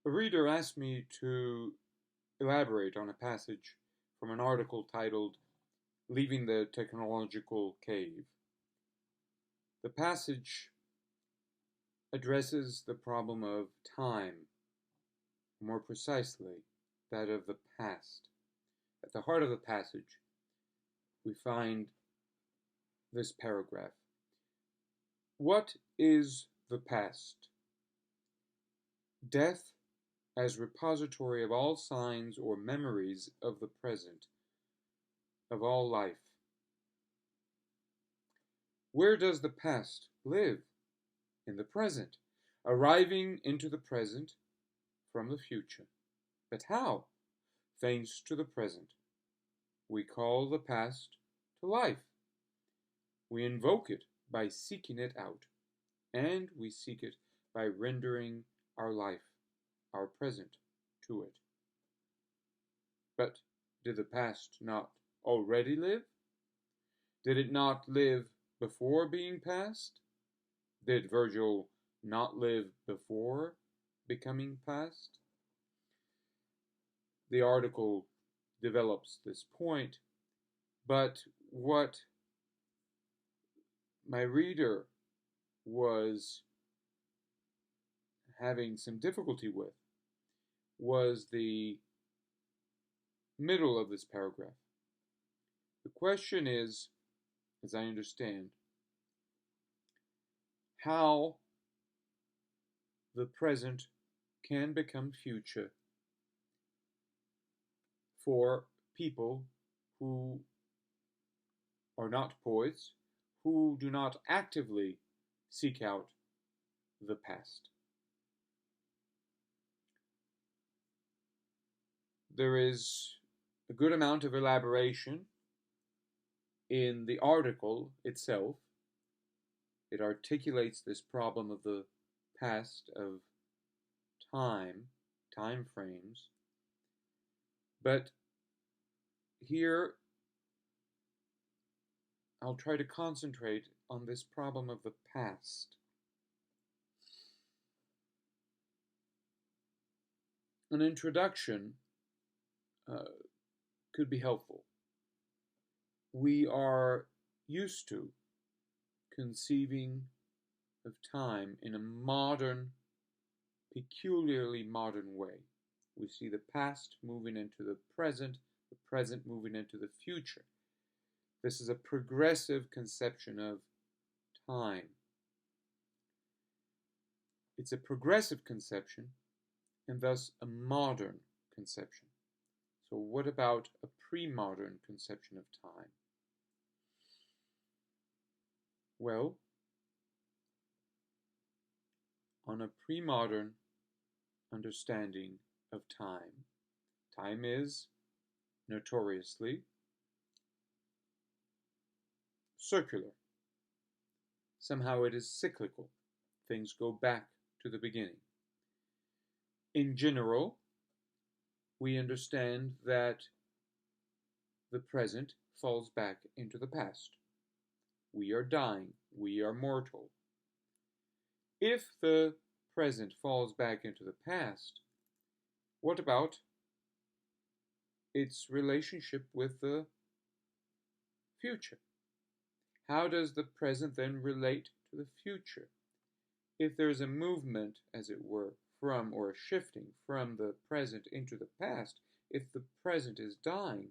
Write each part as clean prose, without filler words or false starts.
A reader asked me to elaborate on a passage from an article titled "Leaving the Technological Cave." The passage addresses the problem of time, more precisely, that of the past. At the heart of the passage, we find this paragraph. What is the past? Death as repository of all signs or memories of the present, of all life. Where does the past live? In the present, arriving into the present from the future. But how? Thanks to the present. We call the past to life. We invoke it by seeking it out, and we seek it by rendering our life, our present, to it. But did the past not already live? Did it not live before being past? Did Virgil not live before becoming past? The article develops this point, but what my reader was having some difficulty with was the middle of this paragraph. The question is, as I understand, how the present can become future for people who are not poets, who do not actively seek out the past. There is a good amount of elaboration in the article itself. It articulates this problem of the past, of time frames. But here, I'll try to concentrate on this problem of the past. An introduction could be helpful. We are used to conceiving of time in a modern, peculiarly modern way. We see the past moving into the present moving into the future. This is a progressive conception of time. It's a progressive conception and thus a modern conception. So what about a pre-modern conception of time? Well, on a pre-modern understanding of time, time is notoriously circular. Somehow it is cyclical. Things go back to the beginning. In general, we understand that the present falls back into the past. We are dying. We are mortal. If the present falls back into the past, what about its relationship with the future? How does the present then relate to the future? If there's a movement, as it were, from or a shifting from the present into the past, if the present is dying,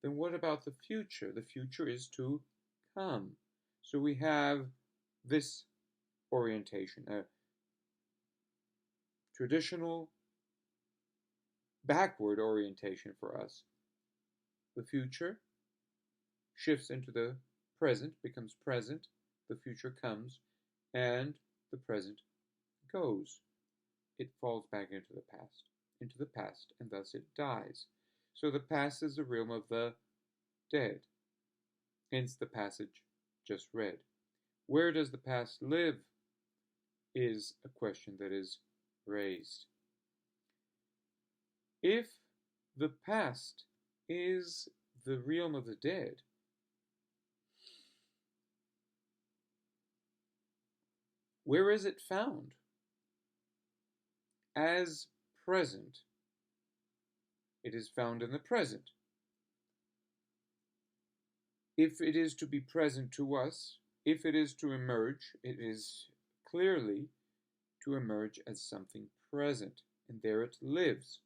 then what about the future? The future is to come. So we have this orientation, a traditional backward orientation for us. The future shifts into the present, becomes present, the future comes, and the present goes. It falls back into the past, and thus it dies. So the past is the realm of the dead. Hence the passage just read. Where does the past live is a question that is raised. If the past is the realm of the dead, where is it found? As present, it is found in the present. If it is to be present to us, if it is to emerge, it is clearly to emerge as something present, and there it lives.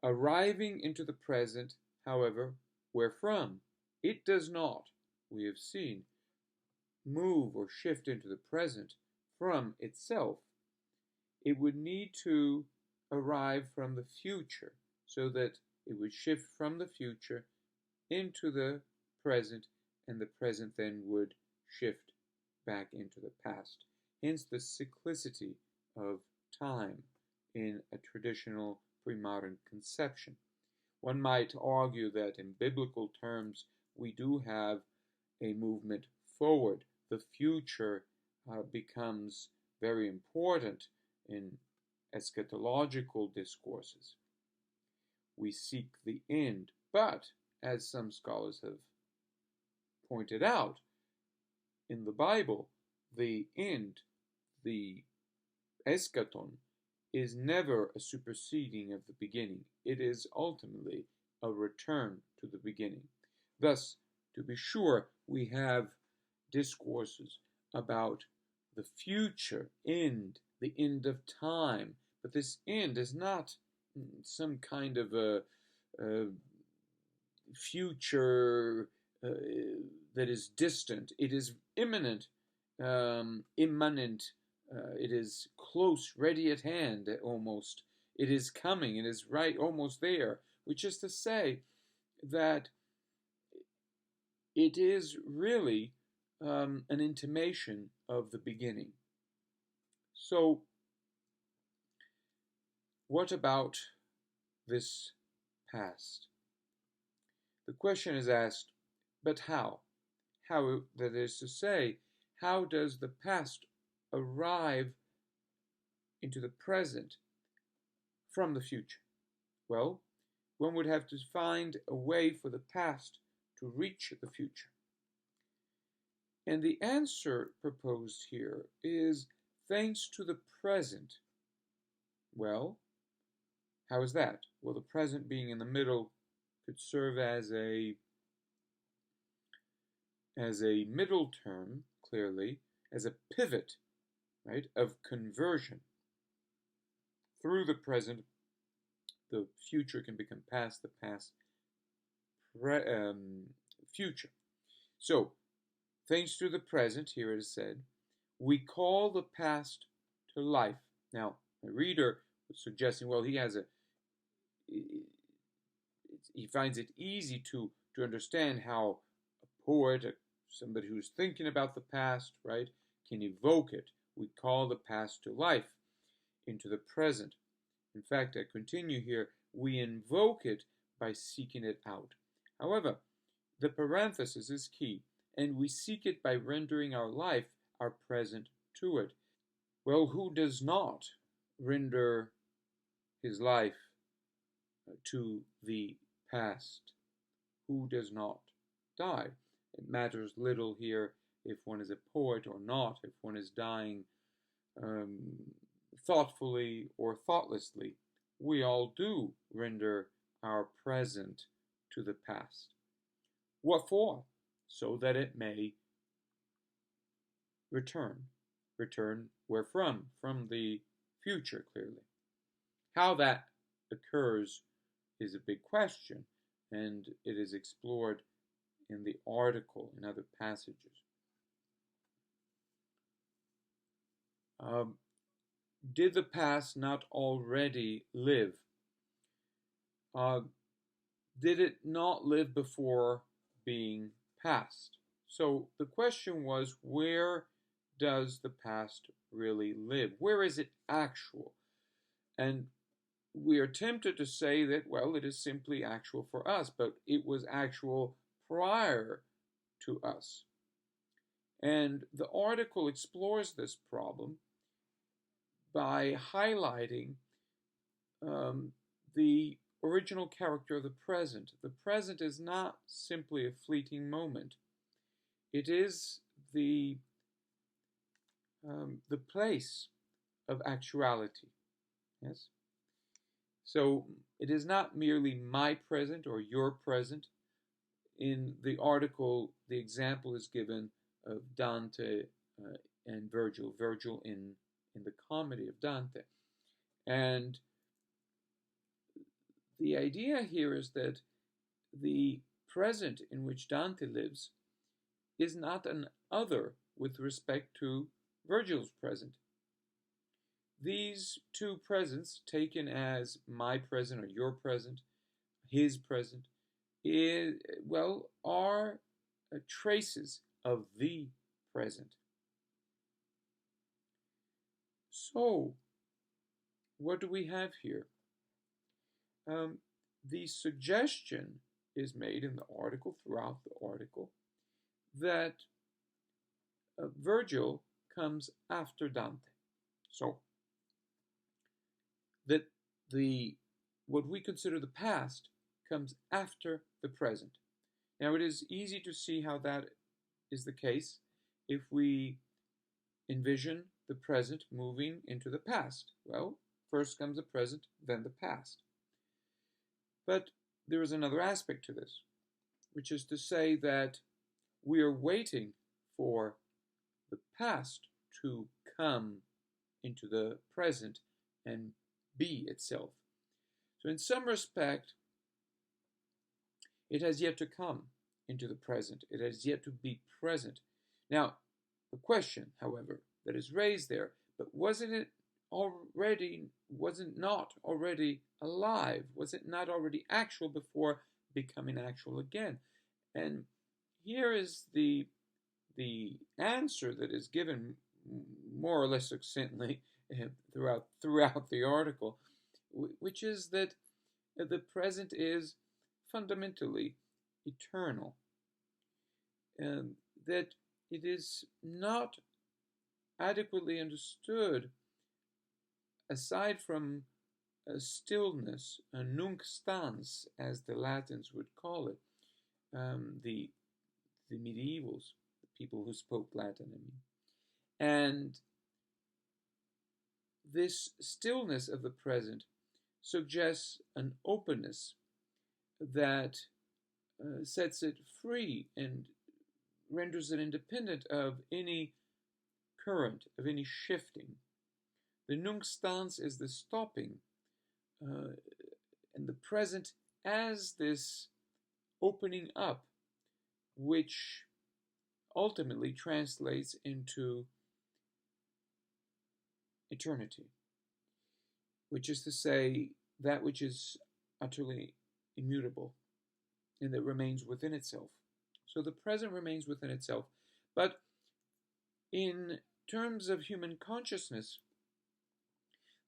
Arriving into the present, however, wherefrom it does not, we have seen, move or shift into the present from itself. It would need to arrive from the future, so that it would shift from the future into the present, and the present then would shift back into the past. Hence the cyclicity of time in a traditional pre-modern conception. One might argue that in biblical terms we do have a movement forward. The future becomes very important in eschatological discourses. We seek the end, but as some scholars have pointed out, in the Bible, the end, the eschaton, is never a superseding of the beginning. It is ultimately a return to the beginning. Thus, to be sure, we have discourses about the future end, the end of time, but this end is not some kind of a future that is distant. It is imminent, immanent. It is close, ready at hand, almost. It is coming. It is right, almost there. Which is to say that it is really an intimation of the beginning. So, what about this past? The question is asked, but how? How, that is to say, how does the past arrive into the present from the future? Well, one would have to find a way for the past to reach the future. And the answer proposed here is thanks to the present. Well, how is that? Well, the present being in the middle could serve as a middle term, clearly, as a pivot, right, of conversion. Through the present, the future can become past, the past, future. So, thanks to the present, here it is said, we call the past to life. Now, my reader was suggesting, well, he finds it easy to understand how a poet, somebody who's thinking about the past, right, can evoke it. We call the past to life, into the present. In fact, I continue here, we invoke it by seeking it out. However, the parenthesis is key, and we seek it by rendering our life, our present, to it. Well, who does not render his life to the past? Who does not die? It matters little here if one is a poet or not, if one is dying thoughtfully or thoughtlessly. We all do render our present to the past. What for? So that it may return. Return wherefrom? From the future, clearly. How that occurs is a big question, and it is explored in the article, in other passages. Did the past not already live? Did it not live before being past? So the question was, where does the past really live? Where is it actual? And we are tempted to say that, well, it is simply actual for us, but it was actual prior to us. And the article explores this problem by highlighting the original character of the present. The present is not simply a fleeting moment. It is the place of actuality. Yes? So it is not merely my present or your present. In the article, the example is given of Dante and Virgil, Virgil in the comedy of Dante. And the idea here is that the present in which Dante lives is not an other with respect to Virgil's present. These two presents, taken as my present or your present, his present, are traces of the present. So, what do we have here? The suggestion is made in the article, throughout the article, that Virgil comes after Dante. So, that what we consider the past comes after the present. Now, it is easy to see how that is the case if we envision the present moving into the past. Well, first comes the present, then the past. But there is another aspect to this, which is to say that we are waiting for the past to come into the present and be itself. So in some respect, it has yet to come into the present. It has yet to be present. Now, the question, however, that is raised there, but wasn't it not already alive? Was it not already actual before becoming actual again? And here is the answer that is given more or less succinctly throughout the article, which is that the present is fundamentally eternal, and that it is not adequately understood aside from a stillness, a nunc stans, as the Latins would call it, the medievals, the people who spoke Latin, I mean. And this stillness of the present suggests an openness that sets it free and renders it independent of any current, of any shifting. The nunc stans is the stopping, and the present as this opening up, which ultimately translates into eternity, which is to say, that which is utterly immutable and that remains within itself. So the present remains within itself. But in terms of human consciousness,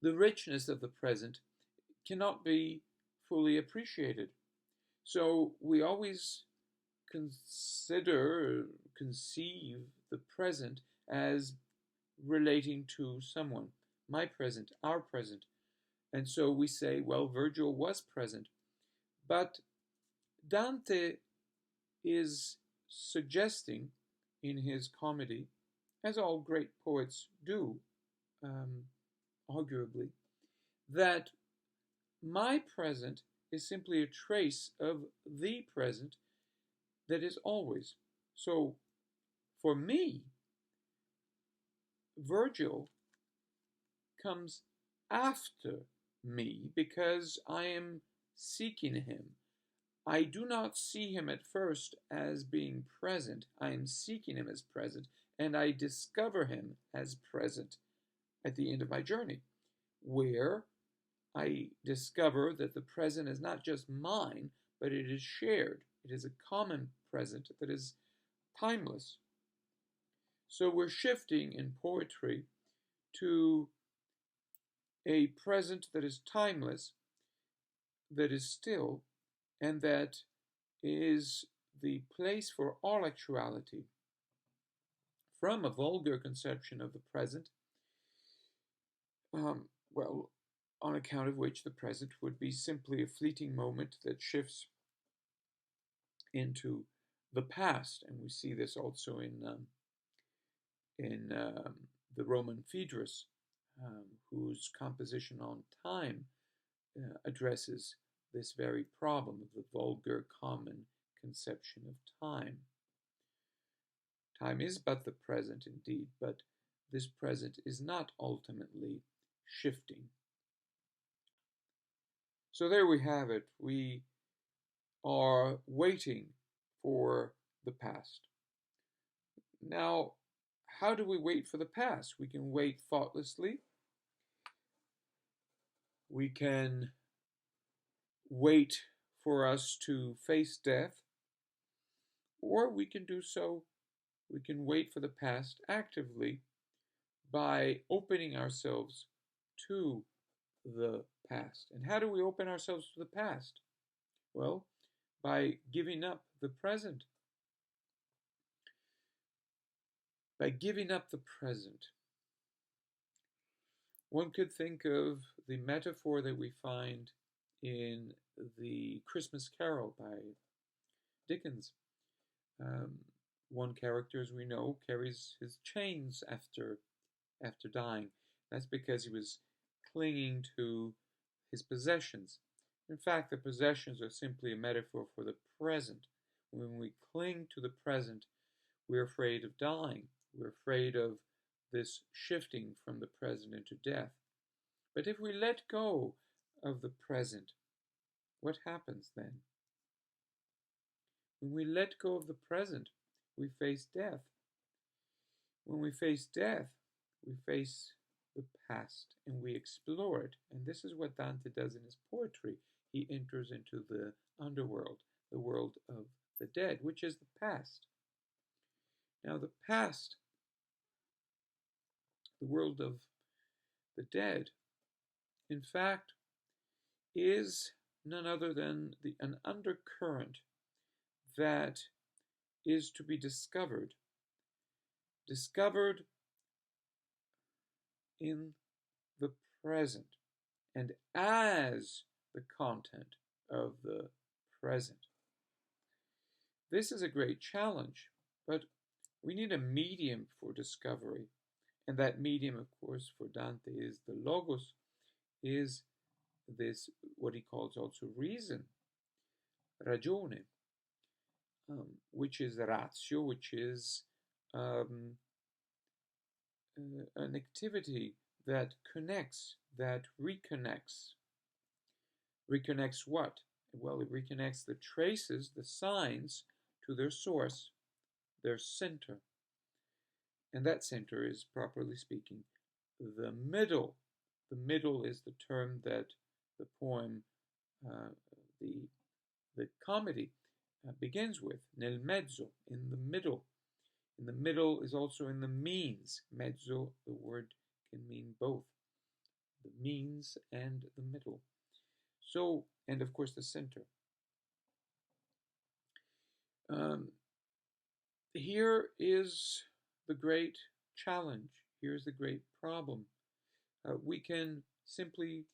the richness of the present cannot be fully appreciated. So we always conceive the present as relating to someone, my present, our present. And so we say, well, Virgil was present. But Dante is suggesting in his comedy, as all great poets do, arguably, that my present is simply a trace of the present that is always. So, for me, Virgil comes after me because I am seeking him. I do not see him at first as being present. I am seeking him as present, and I discover him as present at the end of my journey, where I discover that the present is not just mine, but it is shared. It is a common present that is timeless. So we're shifting in poetry to a present that is timeless, that is still, and that is the place for all actuality. From a vulgar conception of the present, on account of which the present would be simply a fleeting moment that shifts into the past, and we see this also in the Roman Phaedrus, whose composition on time addresses this very problem of the vulgar common conception of time. Time is but the present indeed, but this present is not ultimately shifting. So there we have it. We are waiting for the past. Now, how do we wait for the past? We can wait thoughtlessly. We can wait for us to face death, or we can do so, we can wait for the past actively by opening ourselves to the past. And how do we open ourselves to the past? Well, by giving up the present. By giving up the present. One could think of the metaphor that we find in the Christmas Carol by Dickens. One character, as we know, carries his chains after dying. That's because he was clinging to his possessions. In fact, the possessions are simply a metaphor for the present. When we cling to the present, we're afraid of dying. We're afraid of this shifting from the present into death. But if we let go of the present, what happens then? When we let go of the present, we face death. When we face death, we face the past and we explore it. And this is what Dante does in his poetry. He enters into the underworld, the world of the dead, which is the past. Now, the past, the world of the dead, in fact, is none other than an undercurrent that is to be discovered in the present and as the content of the present. This is a great challenge, but we need a medium for discovery. And that medium, of course, for Dante is the logos, is this, what he calls also reason, ragione, which is ratio, which is an activity that connects, that reconnects. Reconnects what? Well, it reconnects the traces, the signs, to their source, their center. And that center is, properly speaking, the middle. The middle is the term that the poem, the comedy, begins with, nel mezzo, in the middle. In the middle is also in the means. Mezzo, the word can mean both, the means and the middle. So, and of course the center. Here is the great challenge. Here's the great problem. We can simply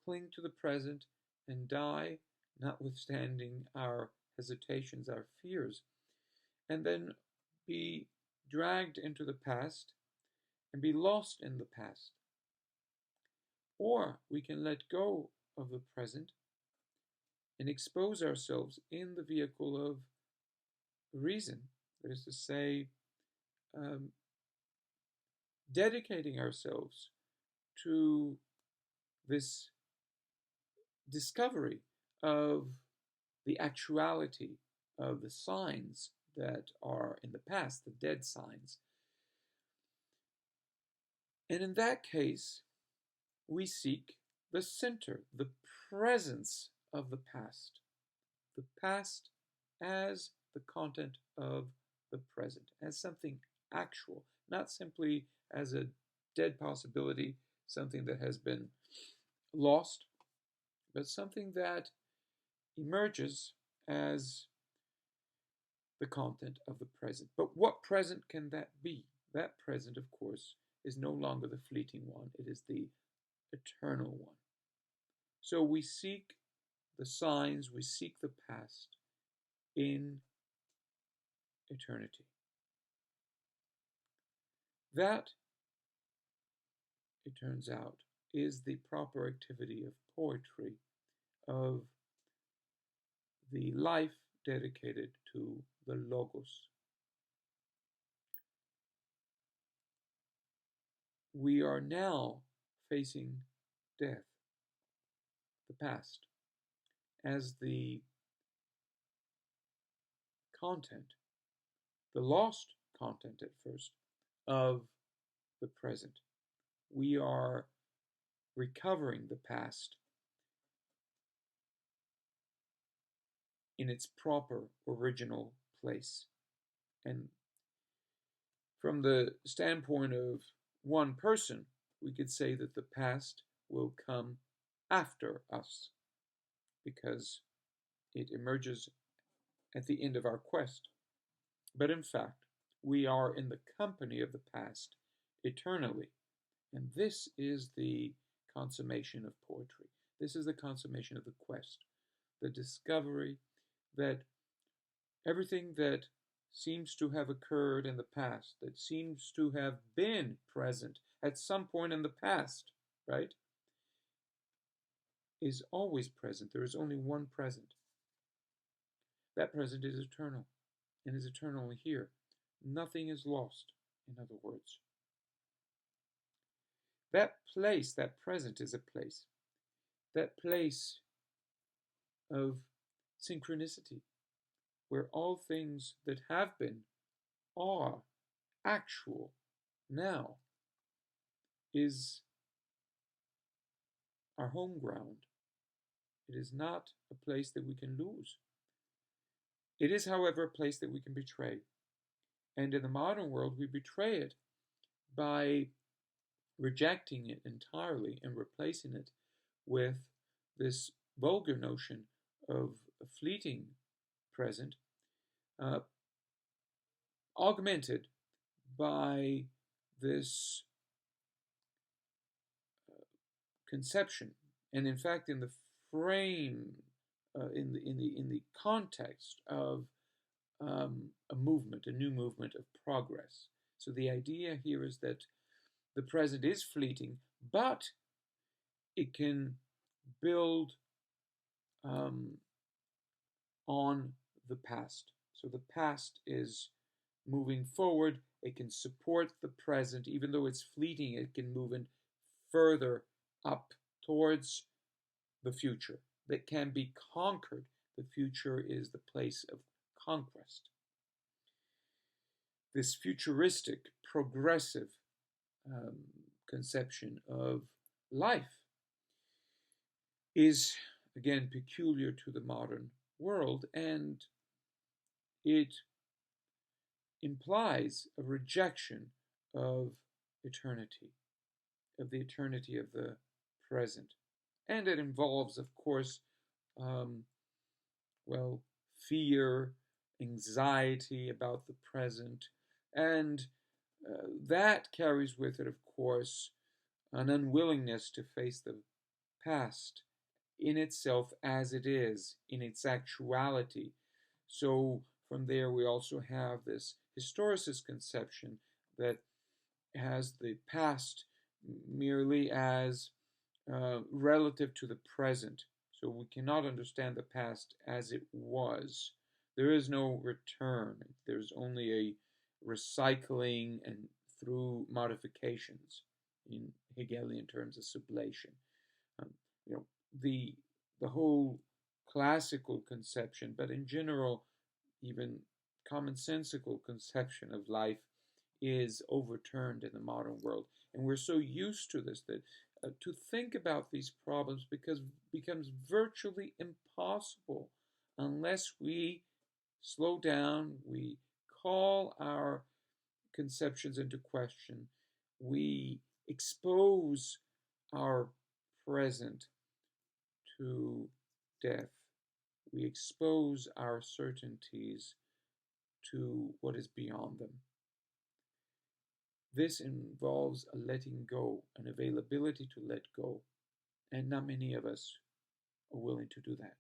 cling to the present and die, notwithstanding our hesitations, our fears, and then be dragged into the past and be lost in the past. Or we can let go of the present and expose ourselves in the vehicle of reason, that is to say, dedicating ourselves to this discovery of the actuality of the signs that are in the past, the dead signs. And in that case, we seek the center, the presence of the past as the content of the present, as something actual, not simply as a dead possibility, something that has been lost, but something that emerges as the content of the present. But what present can that be? That present, of course, is no longer the fleeting one, it is the eternal one. So we seek the signs, we seek the past in eternity. That, it turns out, is the proper activity of poetry, of the life dedicated to the Logos. We are now facing death, the past, as the content, the lost content at first, of the present. We are recovering the past in its proper original place. And from the standpoint of one person, we could say that the past will come after us because it emerges at the end of our quest. But in fact, we are in the company of the past eternally. And this is the consummation of poetry. This is the consummation of the quest, the discovery that everything that seems to have occurred in the past, that seems to have been present at some point in the past, right, is always present. There is only one present. That present is eternal and is eternally here. Nothing is lost, in other words. That place, that present is a place. That place of synchronicity, where all things that have been are actual now, is our home ground. It is not a place that we can lose. It is, however, a place that we can betray. And in the modern world, we betray it by rejecting it entirely and replacing it with this vulgar notion of a fleeting present, augmented by this conception, and in fact, in the frame, in the context of a movement, a new movement of progress. So the idea here is that the present is fleeting, but it can build on the past. So the past is moving forward. It can support the present, even though it's fleeting. It can move in further up towards the future that can be conquered. The future is the place of conquest. This futuristic, progressive conception of life is, again, peculiar to the modern world, and it implies a rejection of eternity, of the eternity of the present. And it involves, of course, fear, anxiety about the present, and that carries with it, of course, an unwillingness to face the past in itself as it is, in its actuality. So from there we also have this historicist conception that has the past merely as relative to the present. So we cannot understand the past as it was. There is no return. There's only a recycling and through modifications, in Hegelian terms, a sublation. The whole classical conception, but in general, even commonsensical conception of life is overturned in the modern world. And we're so used to this that to think about these problems becomes virtually impossible unless we slow down, we call our conceptions into question, we expose our present to death, we expose our certainties to what is beyond them. This involves a letting go, an availability to let go, and not many of us are willing to do that.